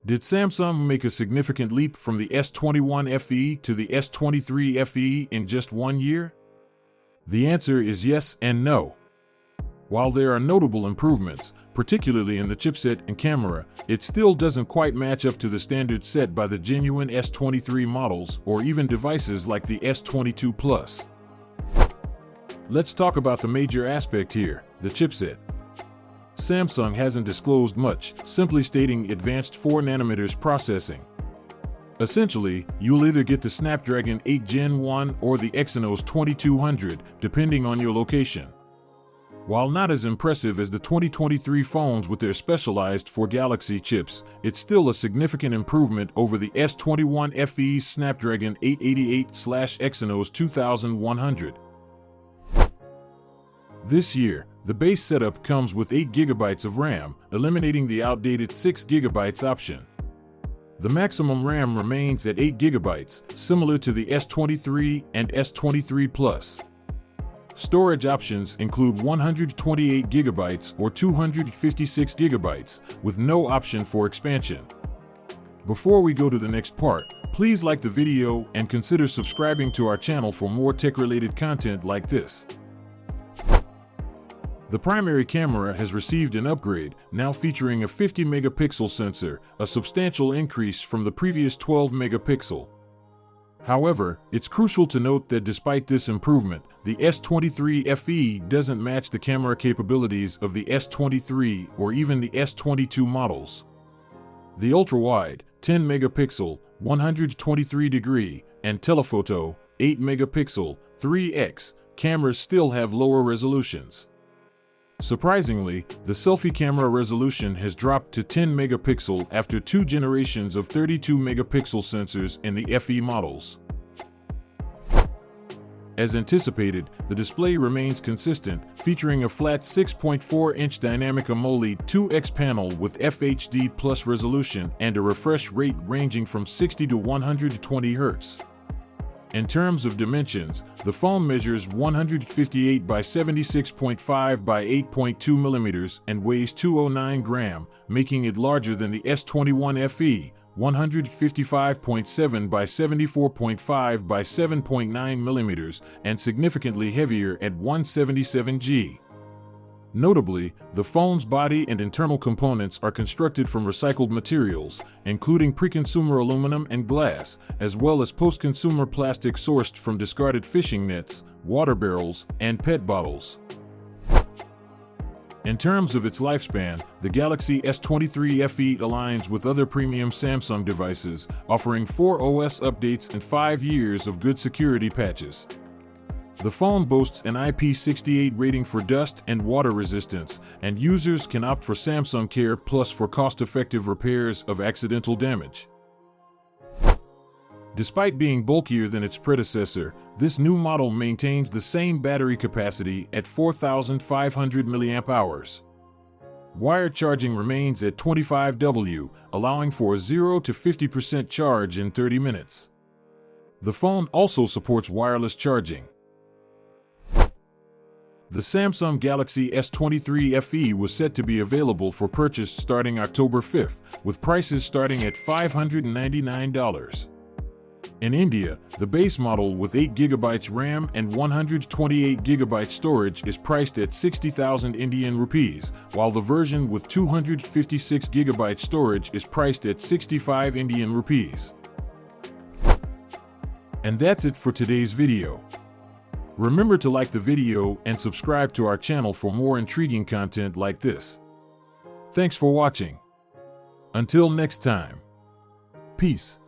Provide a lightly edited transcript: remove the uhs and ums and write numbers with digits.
Did Samsung make a significant leap from the S21 FE to the S23 FE in just 1 year? The answer is yes and no. While there are notable improvements, particularly in the chipset and camera, it still doesn't quite match up to the standards set by the genuine S23 models or even devices like the S22 Plus. Let's talk about the major aspect here, the chipset. Samsung hasn't disclosed much, simply stating advanced 4nm processing. Essentially, you'll either get the Snapdragon 8 Gen 1 or the Exynos 2200, depending on your location. While not as impressive as the 2023 phones with their specialized for Galaxy chips, it's still a significant improvement over the S21 FE's Snapdragon 888/Exynos 2100. This year, the base setup comes with 8GB of RAM, eliminating the outdated 6GB option. The maximum RAM remains at 8GB, similar to the S23 and S23 Plus. Storage options include 128GB or 256GB, with no option for expansion. Before we go to the next part, please like the video and consider subscribing to our channel for more tech-related content like this. The primary camera has received an upgrade, now featuring a 50-megapixel sensor, a substantial increase from the previous 12-megapixel. However, it's crucial to note that despite this improvement, the S23 FE doesn't match the camera capabilities of the S23 or even the S22 models. The ultra-wide, 10-megapixel, 123-degree, and telephoto, 8-megapixel, 3x, cameras still have lower resolutions. Surprisingly, the selfie camera resolution has dropped to 10 megapixel after 2 generations of 32 megapixel sensors in the FE models. As anticipated, the display remains consistent, featuring a flat 6.4-inch Dynamic AMOLED 2X panel with FHD Plus resolution and a refresh rate ranging from 60 to 120 Hz. In terms of dimensions, the phone measures 158 by 76.5 by 8.2 mm and weighs 209 grams, making it larger than the S21 FE, 155.7 by 74.5 by 7.9 mm, and significantly heavier at 177 g. Notably, the phone's body and internal components are constructed from recycled materials, including pre-consumer aluminum and glass, as well as post-consumer plastic sourced from discarded fishing nets, water barrels, and PET bottles. In terms of its lifespan, the Galaxy S23 FE aligns with other premium Samsung devices, offering 4 OS updates and 5 years of good security patches. The phone boasts an IP68 rating for dust and water resistance, and users can opt for Samsung Care Plus for cost-effective repairs of accidental damage. Despite being bulkier than its predecessor, this new model maintains the same battery capacity at 4,500 mAh. Wired charging remains at 25W, allowing for a 0 to 50% charge in 30 minutes. The phone also supports wireless charging. The Samsung Galaxy S23 FE was set to be available for purchase starting October 5th, with prices starting at $599. In India, the base model with 8GB RAM and 128GB storage is priced at 60,000 Indian rupees, while the version with 256GB storage is priced at 65 Indian rupees. And that's it for today's video. Remember to like the video and subscribe to our channel for more intriguing content like this. Thanks for watching. Until next time. Peace.